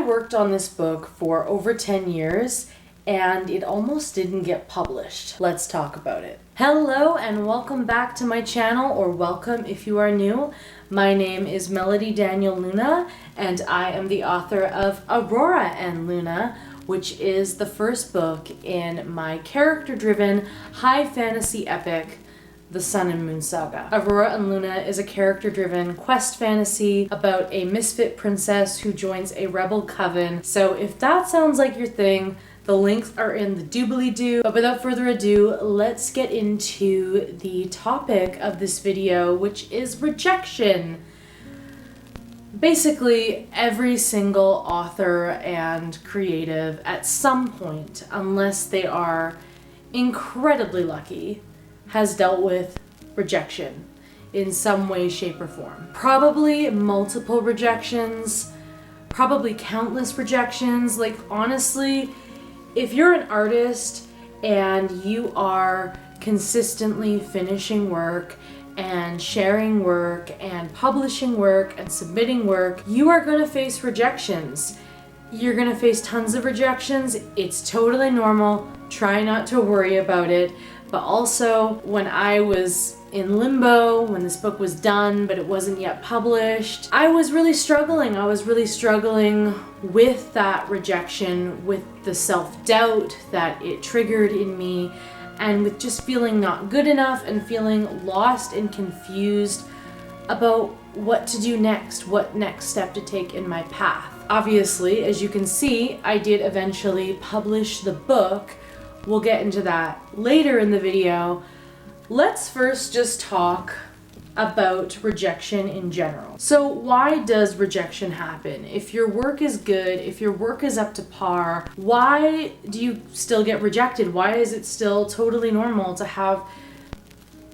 worked on this book for over 10 years and it almost didn't get published. Let's talk about it. Hello and welcome back to my channel, or welcome if you are new. My name is Melody Daniel Luna and I am the author of Aurora and Luna, which is the first book in my character-driven high fantasy epic, The Sun and Moon Saga. Aurora and Luna is a character-driven quest fantasy about a misfit princess who joins a rebel coven. So if that sounds like your thing, the links are in the doobly-doo. But without further ado, let's get into the topic of this video, which is rejection. Basically, every single author and creative at some point, unless they are incredibly lucky, has dealt with rejection in some way, shape, or form. Probably multiple rejections, probably countless rejections. Like, honestly, if you're an artist and you are consistently finishing work and sharing work and publishing work and submitting work, you are going to face rejections. You're going to face tons of rejections. It's totally normal. Try not to worry about it. But also, when I was in limbo, when this book was done but it wasn't yet published, I was really struggling. I was really struggling with that rejection, with the self-doubt that it triggered in me, and with just feeling not good enough and feeling lost and confused about what to do next, what next step to take in my path. Obviously, as you can see, I did eventually publish the book. We'll get into that later in the video. Let's first just talk about rejection in general. So why does rejection happen? If your work is good, if your work is up to par, why do you still get rejected? Why is it still totally normal to have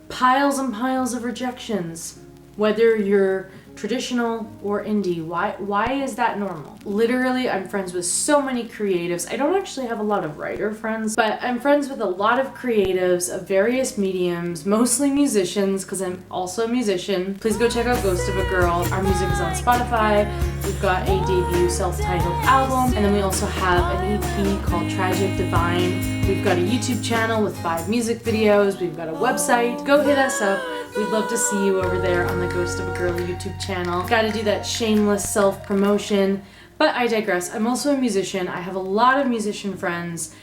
piles and piles of rejections? Whether you're traditional or indie, why is that normal? Literally, I'm friends with so many creatives. I don't actually have a lot of writer friends, but I'm friends with a lot of creatives of various mediums, mostly musicians, because I'm also a musician. Please go check out Ghost of a Girl. Our music is on Spotify. We've got a debut self-titled album, and then we also have an EP called Tragic Divine. We've got a YouTube channel with 5 music videos. We've got a website. Go hit us up. We'd love to see you over there on the Ghost of a Girl YouTube channel. Gotta do that shameless self-promotion. But I digress. I'm also a musician. I have a lot of musician friends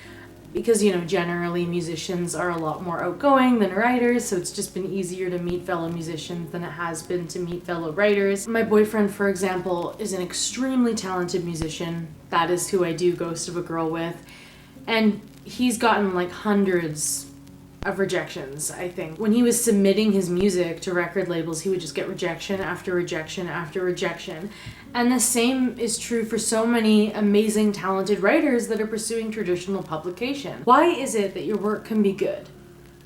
because, you know, generally musicians are a lot more outgoing than writers, so it's just been easier to meet fellow musicians than it has been to meet fellow writers. My boyfriend, for example, is an extremely talented musician. That is who I do Ghost of a Girl with. And he's gotten like hundreds of rejections, I think. When he was submitting his music to record labels, he would just get rejection after rejection after rejection. And the same is true for so many amazing, talented writers that are pursuing traditional publication. Why is it that your work can be good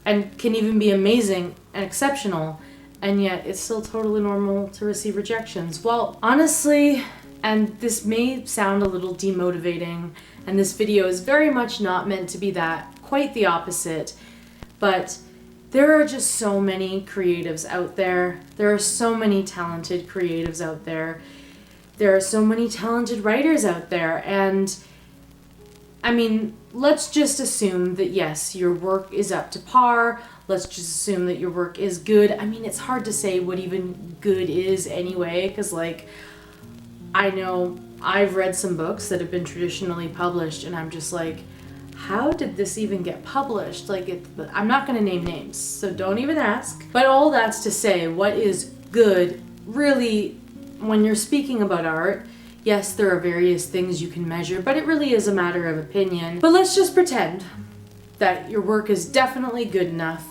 and can even be amazing and exceptional, and yet it's still totally normal to receive rejections? Well, honestly, and this may sound a little demotivating, and this video is very much not meant to be that, quite the opposite. But there are just so many creatives out there. There are so many talented creatives out there. There are so many talented writers out there. And I mean, let's just assume that yes, your work is up to par. Let's just assume that your work is good. I mean, it's hard to say what even good is anyway, because like, I know I've read some books that have been traditionally published and I'm just like, how did this even get published? Like, I'm not going to name names, so don't even ask. But all that's to say, what is good, really, when you're speaking about art, yes, there are various things you can measure, but it really is a matter of opinion. But let's just pretend that your work is definitely good enough,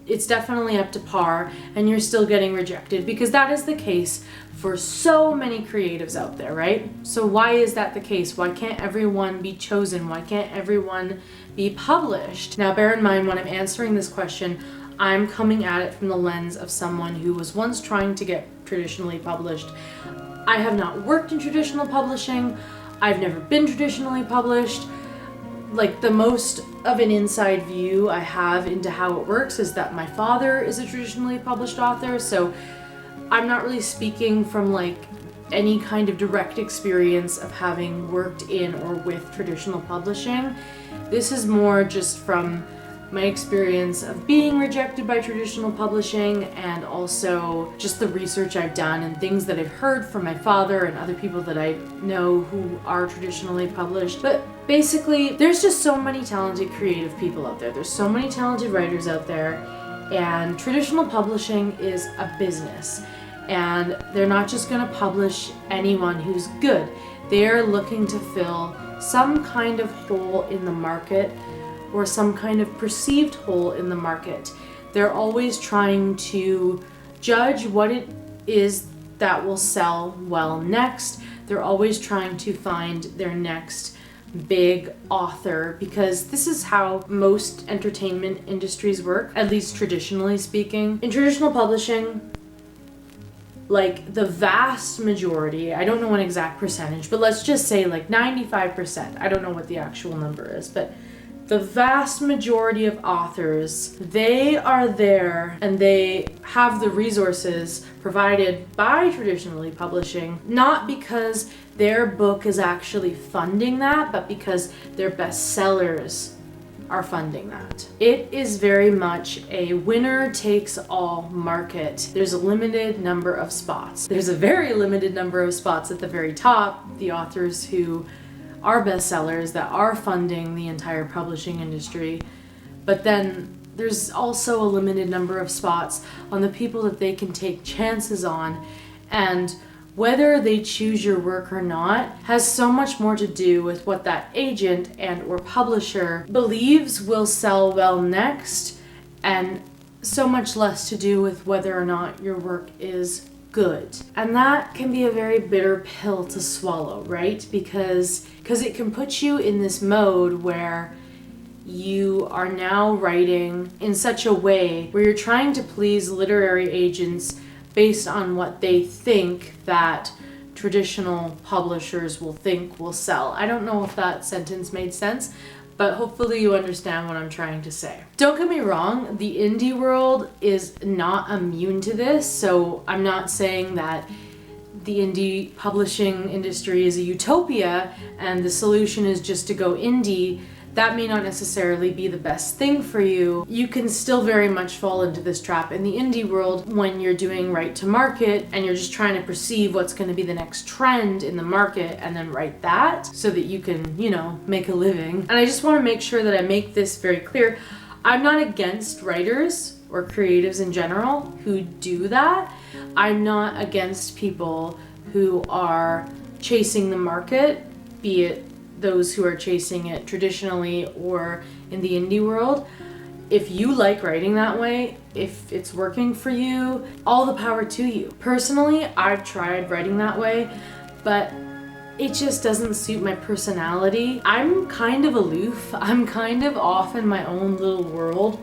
it's definitely up to par, and you're still getting rejected, because that is the case for so many creatives out there, right? So why is that the case? Why can't everyone be chosen? Why can't everyone be published? Now, bear in mind, when I'm answering this question, I'm coming at it from the lens of someone who was once trying to get traditionally published. I have not worked in traditional publishing. I've never been traditionally published. Like, the most of an inside view I have into how it works is that my father is a traditionally published author, so I'm not really speaking from like any kind of direct experience of having worked in or with traditional publishing. This is more just from my experience of being rejected by traditional publishing, and also just the research I've done and things that I've heard from my father and other people that I know who are traditionally published. But basically, there's just so many talented creative people out there. There's so many talented writers out there, and traditional publishing is a business. And they're not just going to publish anyone who's good. They're looking to fill some kind of hole in the market, or some kind of perceived hole in the market. They're always trying to judge what it is that will sell well next. They're always trying to find their next big author, because this is how most entertainment industries work, at least traditionally speaking. In traditional publishing, like the vast majority, I don't know an exact percentage, but let's just say like 95%. I don't know what the actual number is, but the vast majority of authors, they are there and they have the resources provided by traditionally publishing, not because their book is actually funding that, but because their bestsellers are funding that. It is very much a winner takes all market. There's a limited number of spots. There's a very limited number of spots at the very top, the authors who are bestsellers that are funding the entire publishing industry. But then there's also a limited number of spots on the people that they can take chances on, and whether they choose your work or not has so much more to do with what that agent and or publisher believes will sell well next, and so much less to do with whether or not your work is good. And that can be a very bitter pill to swallow, right? Because it can put you in this mode where you are now writing in such a way where you're trying to please literary agents based on what they think that traditional publishers will think will sell. I don't know if that sentence made sense, but hopefully you understand what I'm trying to say. Don't get me wrong, the indie world is not immune to this, so I'm not saying that the indie publishing industry is a utopia and the solution is just to go indie. That may not necessarily be the best thing for you. You can still very much fall into this trap in the indie world when you're doing right to market and you're just trying to perceive what's going to be the next trend in the market and then write that so that you can, make a living. And I just want to make sure that I make this very clear. I'm not against writers or creatives in general who do that. I'm not against people who are chasing the market, be it those who are chasing it traditionally or in the indie world. If you like writing that way, if it's working for you, all the power to you. Personally, I've tried writing that way, but it just doesn't suit my personality. I'm kind of aloof. I'm kind of off in my own little world.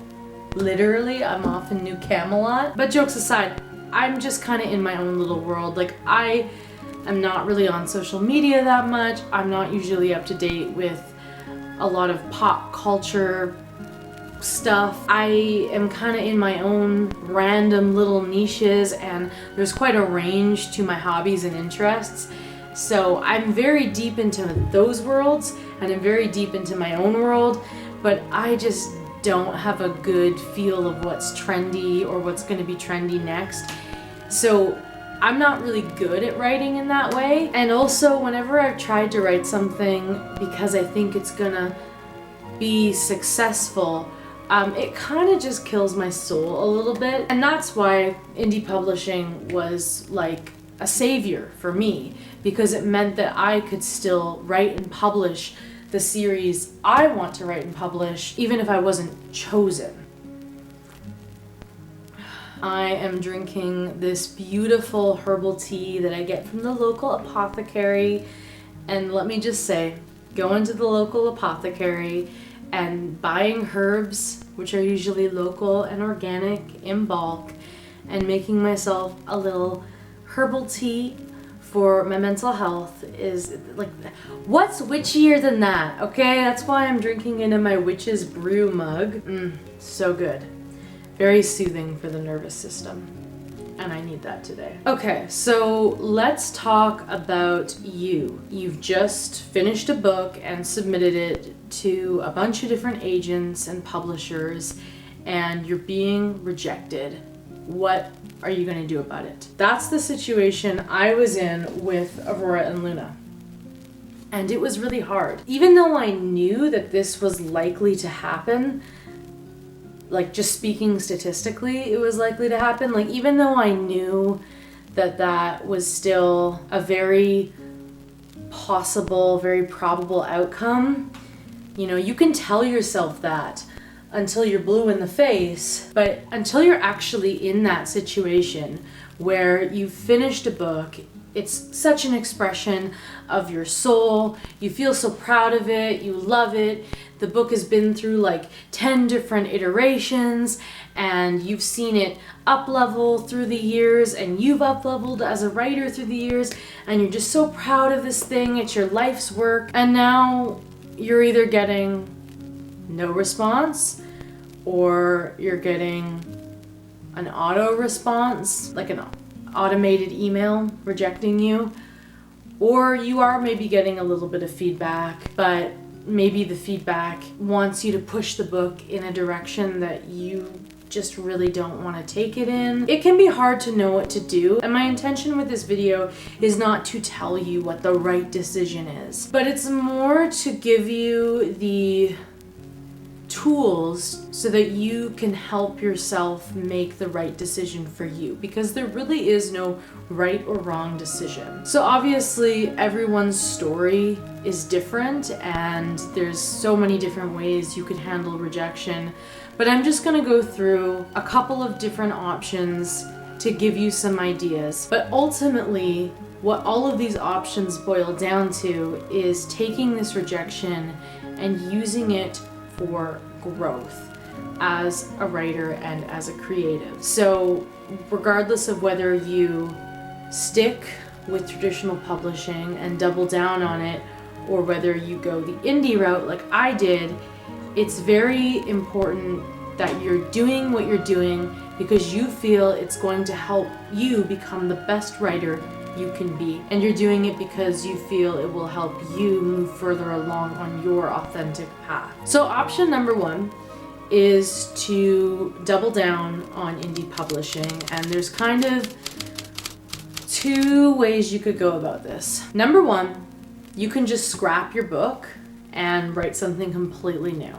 Literally, I'm off in New Camelot. But jokes aside, I'm just kind of in my own little world. Like, I'm not really on social media that much. I'm not usually up to date with a lot of pop culture stuff. I am kind of in my own random little niches, and there's quite a range to my hobbies and interests. So I'm very deep into those worlds, and I'm very deep into my own world, but I just don't have a good feel of what's trendy or what's going to be trendy next. So I'm not really good at writing in that way. And also, whenever I've tried to write something because I think it's gonna be successful, it kind of just kills my soul a little bit. And that's why indie publishing was like a savior for me, because it meant that I could still write and publish the series I want to write and publish, even if I wasn't chosen. I am drinking this beautiful herbal tea that I get from the local apothecary. And let me just say, going to the local apothecary and buying herbs, which are usually local and organic in bulk, and making myself a little herbal tea for my mental health is like, what's witchier than that? Okay, that's why I'm drinking it in my witch's brew mug. So good. Very soothing for the nervous system. and I need that today. Okay, so let's talk about you. You've just finished a book and submitted it to a bunch of different agents and publishers, and you're being rejected. What are you going to do about it? That's the situation I was in with Aurora and Luna. And it was really hard. Even though I knew that this was likely to happen, like just speaking statistically, it was likely to happen. Like even though I knew that that was still a very possible, very probable outcome, you know, you can tell yourself that until you're blue in the face, but until you're actually in that situation where you've finished a book, it's such an expression of your soul. You feel so proud of it. You love it. The book has been through like 10 different iterations, and you've seen it up-level through the years, and you've up-leveled as a writer through the years, and you're just so proud of this thing. It's your life's work. And now you're either getting no response, or you're getting an auto response, like an automated email rejecting you, or you are maybe getting a little bit of feedback, but maybe the feedback wants you to push the book in a direction that you just really don't want to take it in. It can be hard to know what to do, and my intention with this video is not to tell you what the right decision is, but it's more to give you the tools so that you can help yourself make the right decision for you, because there really is no right or wrong decision. So obviously everyone's story is different, and there's so many different ways you could handle rejection, but I'm just going to go through a couple of different options to give you some ideas. But ultimately, what all of these options boil down to is taking this rejection and using it for growth as a writer and as a creative. So regardless of whether you stick with traditional publishing and double down on it, or whether you go the indie route like I did, it's very important that you're doing what you're doing because you feel it's going to help you become the best writer you can be, and you're doing it because you feel it will help you move further along on your authentic path. So option number one is to double down on indie publishing, and there's kind of two ways you could go about this. Number one, you can just scrap your book and write something completely new.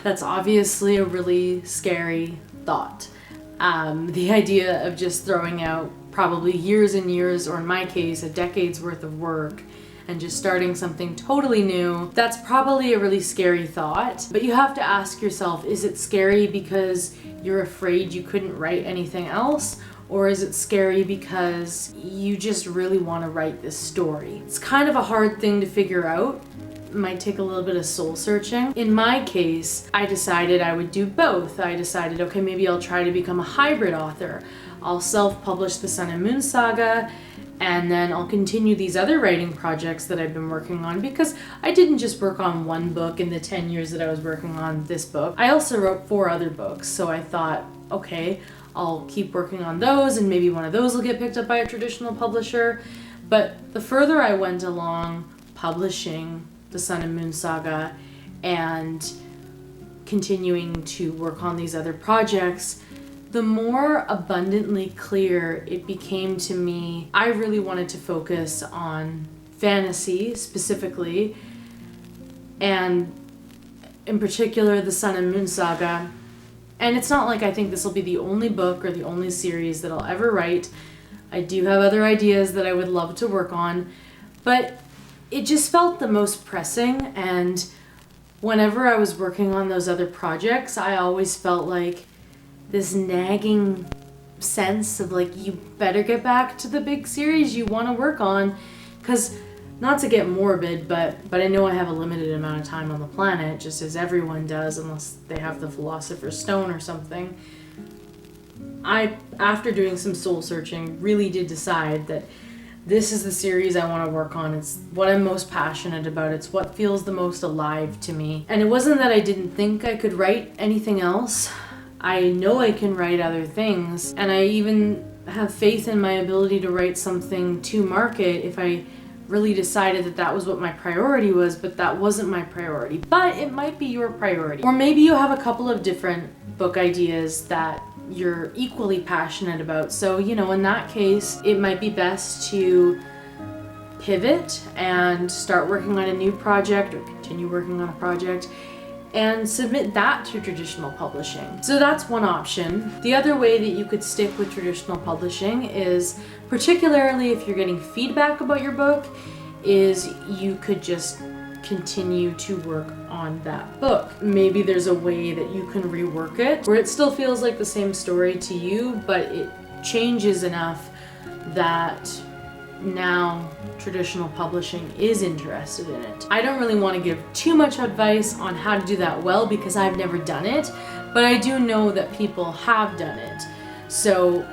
That's obviously a really scary thought. The idea of just throwing out probably years and years, or in my case, a decade's worth of work, and just starting something totally new, that's probably a really scary thought. But you have to ask yourself, is it scary because you're afraid you couldn't write anything else? Or is it scary because you just really want to write this story? It's kind of a hard thing to figure out. It might take a little bit of soul searching. In my case, I decided I would do both. I decided, okay, maybe I'll try to become a hybrid author. I'll self-publish the Sun and Moon saga, and then I'll continue these other writing projects that I've been working on, because I didn't just work on one book in the 10 years that I was working on this book. I also wrote 4 other books, so I thought, okay, I'll keep working on those, and maybe one of those will get picked up by a traditional publisher. But the further I went along publishing the Sun and Moon saga and continuing to work on these other projects, the more abundantly clear it became to me I really wanted to focus on fantasy specifically, and in particular the Sun and Moon saga. And it's not like I think this will be the only book or the only series that I'll ever write. I do have other ideas that I would love to work on, but it just felt the most pressing. And whenever I was working on those other projects, I always felt like this nagging sense of like, you better get back to the big series you want to work on, because not to get morbid, but I know I have a limited amount of time on the planet, just as everyone does, unless they have the Philosopher's Stone or something. I, after doing some soul searching, really did decide that this is the series I want to work on. It's what I'm most passionate about. It's what feels the most alive to me. And it wasn't that I didn't think I could write anything else. I know I can write other things, and I even have faith in my ability to write something to market if I really decided that that was what my priority was, but that wasn't my priority. But it might be your priority. Or maybe you have a couple of different book ideas that you're equally passionate about. So, you know, in that case, it might be best to pivot and start working on a new project or continue working on a project and submit that to traditional publishing. So that's one option. The other way that you could stick with traditional publishing is, particularly if you're getting feedback about your book, is you could just continue to work on that book. Maybe there's a way that you can rework it where it still feels like the same story to you, but it changes enough that now traditional publishing is interested in it. I don't really want to give too much advice on how to do that well because I've never done it, but I do know that people have done it. So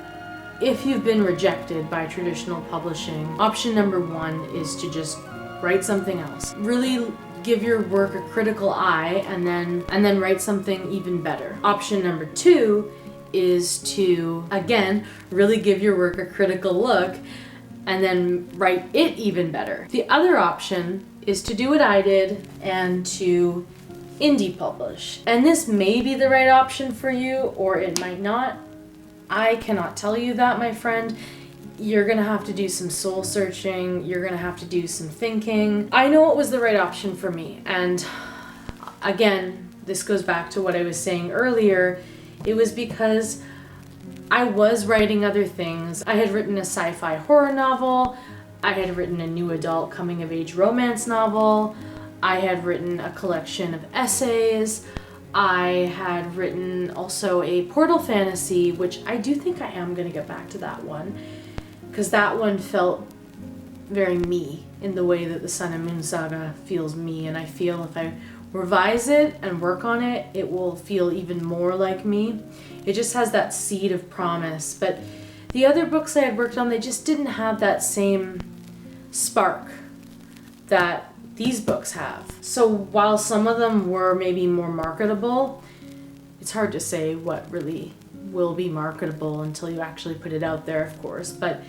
if you've been rejected by traditional publishing, option number one is to just write something else. Really give your work a critical eye and then write something even better. Option number two is to, again, really give your work a critical look and then write it even better. The other option is to do what I did and to indie publish. And this may be the right option for you, or it might not. I cannot tell you that, my friend. You're gonna have to do some soul searching. You're gonna have to do some thinking. I know it was the right option for me. And again, this goes back to what I was saying earlier. It was because I was writing other things. I had written a sci-fi horror novel. I had written a new adult coming-of-age romance novel. I had written a collection of essays. I had written also a portal fantasy, which I do think I am going to get back to that one, because that one felt very me in the way that the Sun and Moon Saga feels me, and I feel if I revise it and work on it, it will feel even more like me. It just has that seed of promise. But the other books I had worked on, they just didn't have that same spark that these books have. So while some of them were maybe more marketable, it's hard to say what really will be marketable until you actually put it out there, of course. But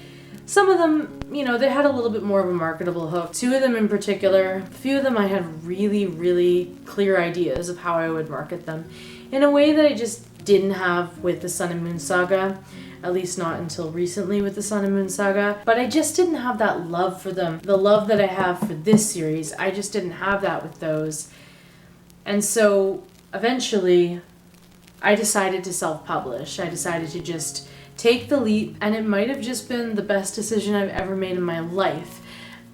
some of them, you know, they had a little bit more of a marketable hook. Two of them in particular, a few of them I had really, really clear ideas of how I would market them in a way that I just didn't have with the Sun and Moon Saga, at least not until recently with the Sun and Moon Saga. But I just didn't have that love for them. The love that I have for this series, I just didn't have that with those. And so eventually I decided to self-publish. I decided to just take the leap, and it might have just been the best decision I've ever made in my life.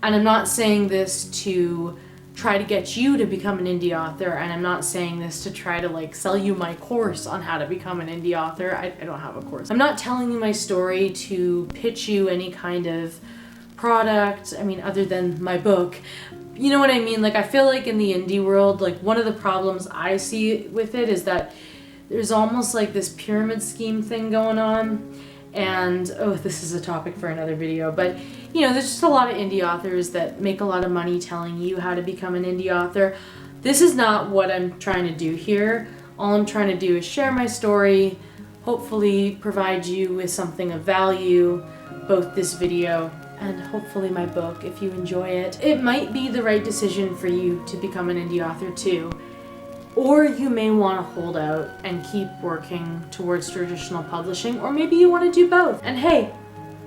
And I'm not saying this to try to get you to become an indie author, and I'm not saying this to try to like sell you my course on how to become an indie author. I don't have a course. I'm not telling you my story to pitch you any kind of product, I mean, other than my book. You know what I mean? Like, I feel like in the indie world, like one of the problems I see with it is that there's almost like this pyramid scheme thing going on. And, oh, this is a topic for another video, but, you know, there's just a lot of indie authors that make a lot of money telling you how to become an indie author. This is not what I'm trying to do here. All I'm trying to do is share my story, hopefully provide you with something of value, both this video and hopefully my book if you enjoy it. It might be the right decision for you to become an indie author too. Or you may want to hold out and keep working towards traditional publishing, or maybe you want to do both. And hey,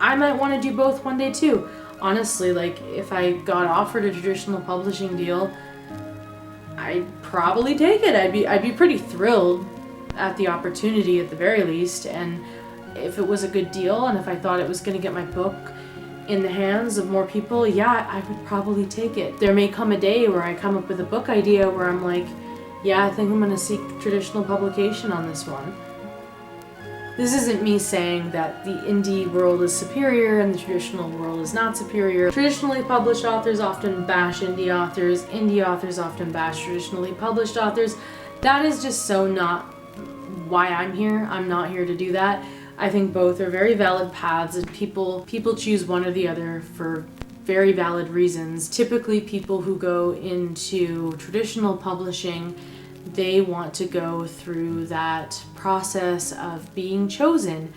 I might want to do both one day too. Honestly, like if I got offered a traditional publishing deal, I'd probably take it. I'd be pretty thrilled at the opportunity at the very least. And if it was a good deal and if I thought it was going to get my book in the hands of more people, yeah, I would probably take it. There may come a day where I come up with a book idea where I'm like, yeah, I think I'm going to seek traditional publication on this one. This isn't me saying that the indie world is superior and the traditional world is not superior. Traditionally published authors often bash indie authors often bash traditionally published authors. That is just so not why I'm here. I'm not here to do that. I think both are very valid paths, and people choose one or the other for very valid reasons. Typically people who go into traditional publishing, they want to go through that process of being chosen.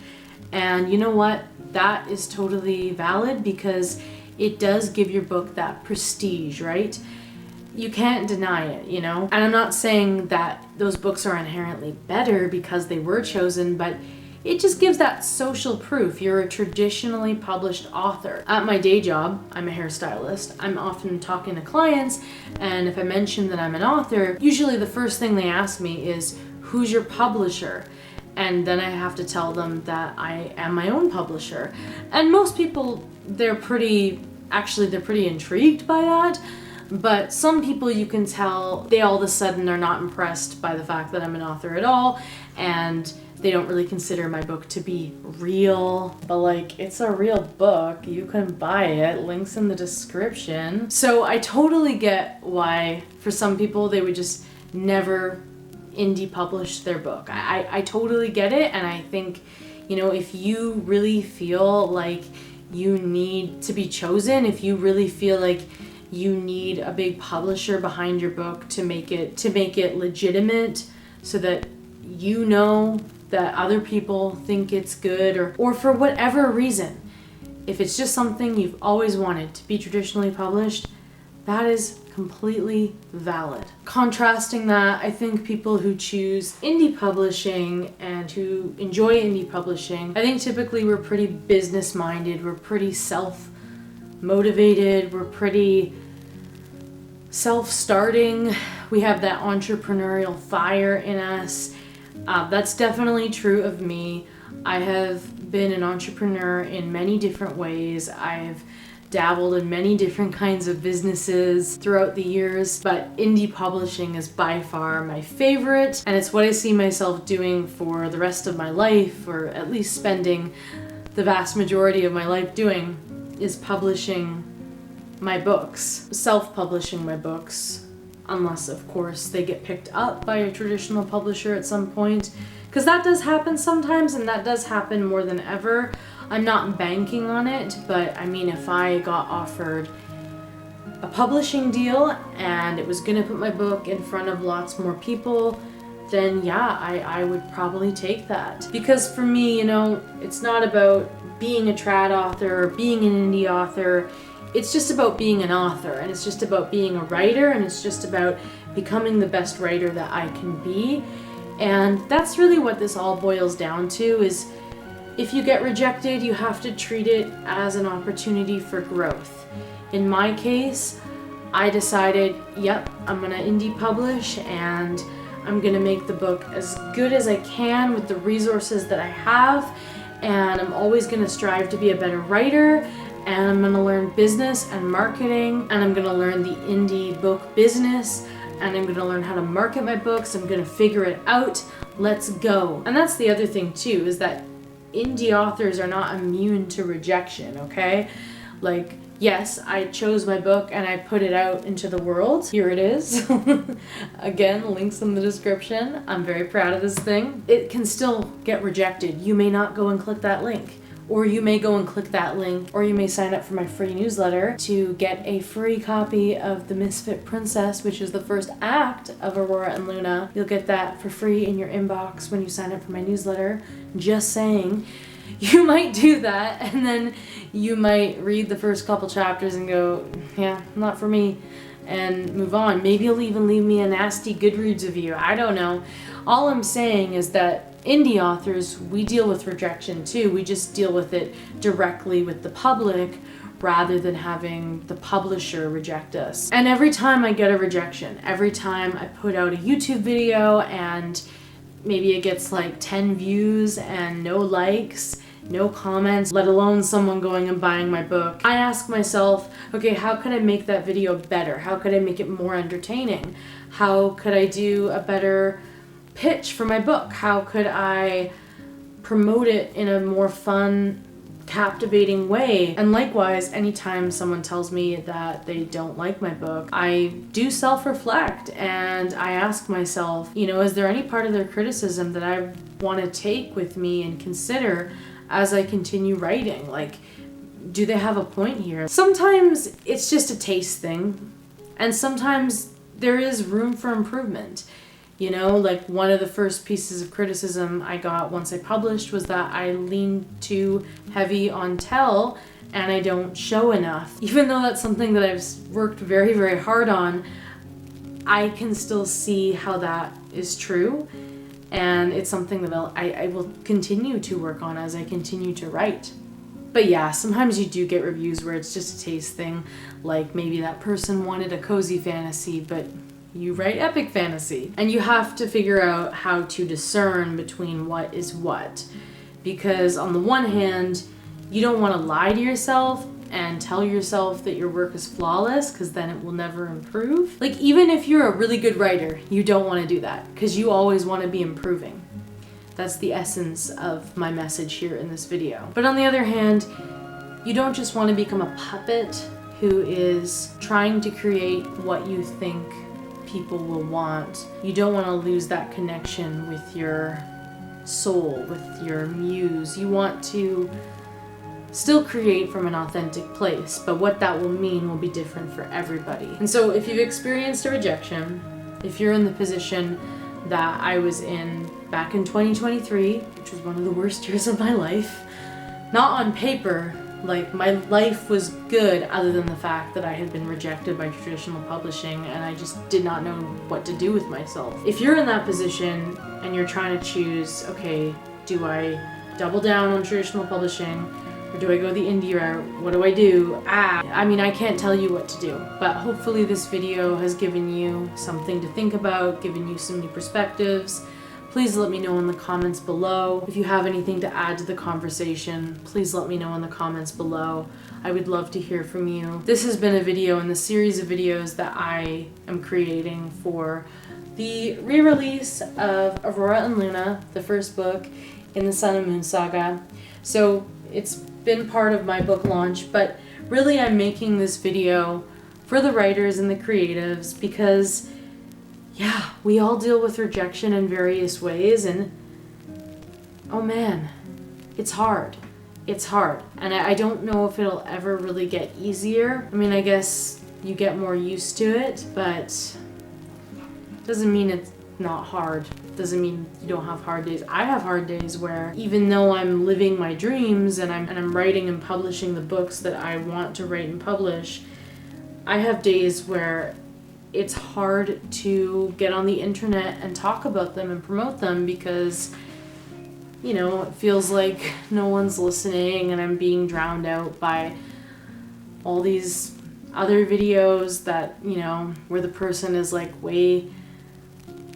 And you know what? That is totally valid because it does give your book that prestige, right? You can't deny it, you know? And I'm not saying that those books are inherently better because they were chosen, but it just gives that social proof. You're a traditionally published author. At my day job, I'm a hairstylist. I'm often talking to clients, and if I mention that I'm an author, usually the first thing they ask me is, who's your publisher? And then I have to tell them that I am my own publisher. And most people, they're pretty intrigued by that. But some people, you can tell, they all of a sudden are not impressed by the fact that I'm an author at all, and they don't really consider my book to be real. But like, it's a real book. You can buy it. Links in the description. So I totally get why, for some people, they would just never indie publish their book. I totally get it, and I think, you know, if you really feel like you need to be chosen, if you really feel like you need a big publisher behind your book to make it legitimate, so that you know that other people think it's good, or for whatever reason, if it's just something you've always wanted to be traditionally published, that is completely valid. Contrasting that, I think people who choose indie publishing and who enjoy indie publishing, I think typically we're pretty business minded, we're pretty self-motivated, we're pretty self-starting, we have that entrepreneurial fire in us. That's definitely true of me. I have been an entrepreneur in many different ways. I've dabbled in many different kinds of businesses throughout the years, but indie publishing is by far my favorite, and it's what I see myself doing for the rest of my life, or at least spending the vast majority of my life doing, is publishing my books, self-publishing my books, unless of course they get picked up by a traditional publisher at some point, because that does happen sometimes, and that does happen more than ever. I'm not banking on it, but I mean, if I got offered a publishing deal and it was gonna put my book in front of lots more people, then yeah, I would probably take that. Because for me, you know, it's not about being a trad author or being an indie author. It's just about being an author, and it's just about being a writer, and it's just about becoming the best writer that I can be. And that's really what this all boils down to, is if you get rejected, you have to treat it as an opportunity for growth. In my case, I decided, yep, I'm gonna indie publish, and I'm gonna make the book as good as I can with the resources that I have, and I'm always gonna strive to be a better writer, and I'm gonna learn business and marketing, and I'm gonna learn the indie book business, and I'm gonna learn how to market my books. I'm gonna figure it out. Let's go. And that's the other thing too, is that indie authors are not immune to rejection, okay? Like, yes, I chose my book and I put it out into the world. Here it is. Again, links in the description. I'm very proud of this thing. It can still get rejected. You may not go and click that link, or you may go and click that link, or you may sign up for my free newsletter to get a free copy of The Misfit Princess, which is the first act of Aurora and Luna. You'll get that for free in your inbox when you sign up for my newsletter. Just saying. You might do that, and then you might read the first couple chapters and go, yeah, not for me, and move on. Maybe you'll even leave me a nasty Goodreads review. I don't know. All I'm saying is that indie authors, we deal with rejection too. We just deal with it directly with the public rather than having the publisher reject us. And every time I get a rejection, every time I put out a YouTube video and maybe it gets like 10 views and no likes, no comments, let alone someone going and buying my book, I ask myself, okay, how could I make that video better? How could I make it more entertaining? How could I do a better pitch for my book? How could I promote it in a more fun, captivating way? And likewise, anytime someone tells me that they don't like my book, I do self-reflect and I ask myself, you know, is there any part of their criticism that I want to take with me and consider as I continue writing? Like, do they have a point here? Sometimes it's just a taste thing, and sometimes there is room for improvement. You know, like one of the first pieces of criticism I got once I published was that I lean too heavy on tell and I don't show enough. Even though that's something that I've worked very, very hard on, I can still see how that is true. And it's something that I will continue to work on as I continue to write. But yeah, sometimes you do get reviews where it's just a taste thing. Like maybe that person wanted a cozy fantasy, but you write epic fantasy. And you have to figure out how to discern between what is what. Because on the one hand, you don't want to lie to yourself and tell yourself that your work is flawless, because then it will never improve. Like even if you're a really good writer, you don't want to do that because you always want to be improving. That's the essence of my message here in this video. But on the other hand, you don't just want to become a puppet who is trying to create what you think people will want. You don't want to lose that connection with your soul, with your muse. You want to still create from an authentic place, but what that will mean will be different for everybody. And so if you've experienced a rejection, if you're in the position that I was in back in 2023, which was one of the worst years of my life, not on paper, like my life was good other than the fact that I had been rejected by traditional publishing and I just did not know what to do with myself. If you're in that position and you're trying to choose, okay, do I double down on traditional publishing or do I go the indie route? What do I do? I mean, I can't tell you what to do, but hopefully this video has given you something to think about, given you some new perspectives. Please let me know in the comments below. If you have anything to add to the conversation, please let me know in the comments below. I would love to hear from you. This has been a video in the series of videos that I am creating for the re-release of Aurora and Luna, the first book in the Sun and Moon saga. So it's been part of my book launch, but really I'm making this video for the writers and the creatives because yeah, we all deal with rejection in various ways, and oh man, it's hard. It's hard. And I don't know if it'll ever really get easier. I mean, I guess you get more used to it, but doesn't mean it's not hard. Doesn't mean you don't have hard days. I have hard days where even though I'm living my dreams and I'm writing and publishing the books that I want to write and publish, I have days where it's hard to get on the internet and talk about them and promote them because, you know, it feels like no one's listening and I'm being drowned out by all these other videos that, you know, where the person is like way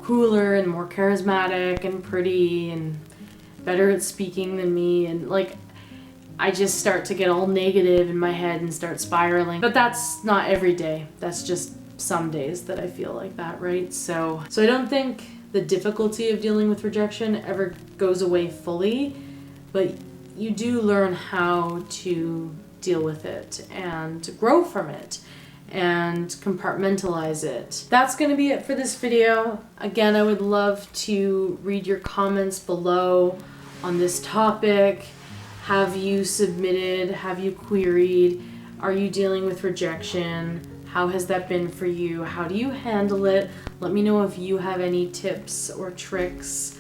cooler and more charismatic and pretty and better at speaking than me, and like I just start to get all negative in my head and start spiraling. But that's not every day. That's just some days that I feel like that, right? So I don't think the difficulty of dealing with rejection ever goes away fully, but you do learn how to deal with it and to grow from it and compartmentalize it. That's going to be it for this video. Again, I would love to read your comments below on this topic. Have you submitted? Have you queried? Are you dealing with rejection? How has that been for you? How do you handle it? Let me know if you have any tips or tricks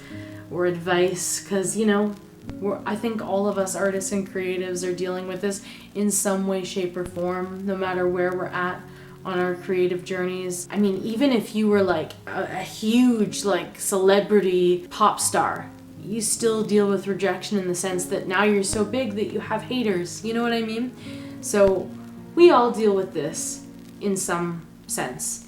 or advice, because, you know, I think all of us artists and creatives are dealing with this in some way, shape, or form, no matter where we're at on our creative journeys. I mean, even if you were like a huge like celebrity pop star, you still deal with rejection in the sense that now you're so big that you have haters. You know what I mean? So we all deal with this in some sense.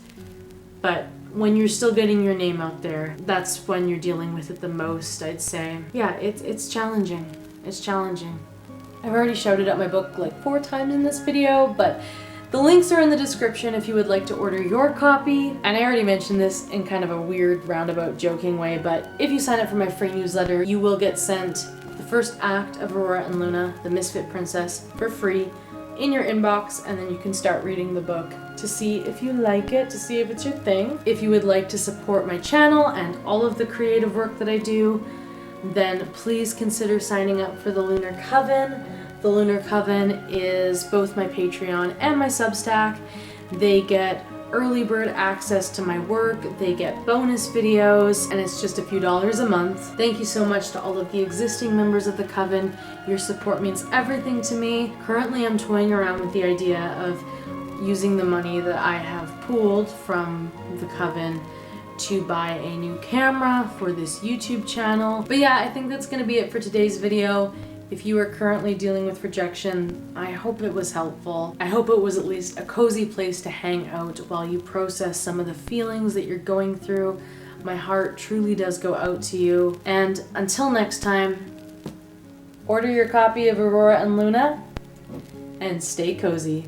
But when you're still getting your name out there, that's when you're dealing with it the most, I'd say. Yeah, it's challenging. It's challenging. I've already shouted out my book like 4 times in this video, but the links are in the description if you would like to order your copy. And I already mentioned this in kind of a weird roundabout joking way, but if you sign up for my free newsletter, you will get sent the first act of Aurora and Luna, the Misfit Princess, for free in your inbox, and then you can start reading the book to see if you like it, to see if it's your thing. If you would like to support my channel and all of the creative work that I do, then please consider signing up for the Lunar Coven. The Lunar Coven is both my Patreon and my Substack. They get early bird access to my work, they get bonus videos, and it's just a few dollars a month. Thank you so much to all of the existing members of the Coven. Your support means everything to me. Currently, I'm toying around with the idea of using the money that I have pooled from the Coven to buy a new camera for this YouTube channel. But yeah, I think that's gonna be it for today's video. If you are currently dealing with rejection, I hope it was helpful. I hope it was at least a cozy place to hang out while you process some of the feelings that you're going through. My heart truly does go out to you. And until next time, order your copy of Aurora and Luna and stay cozy.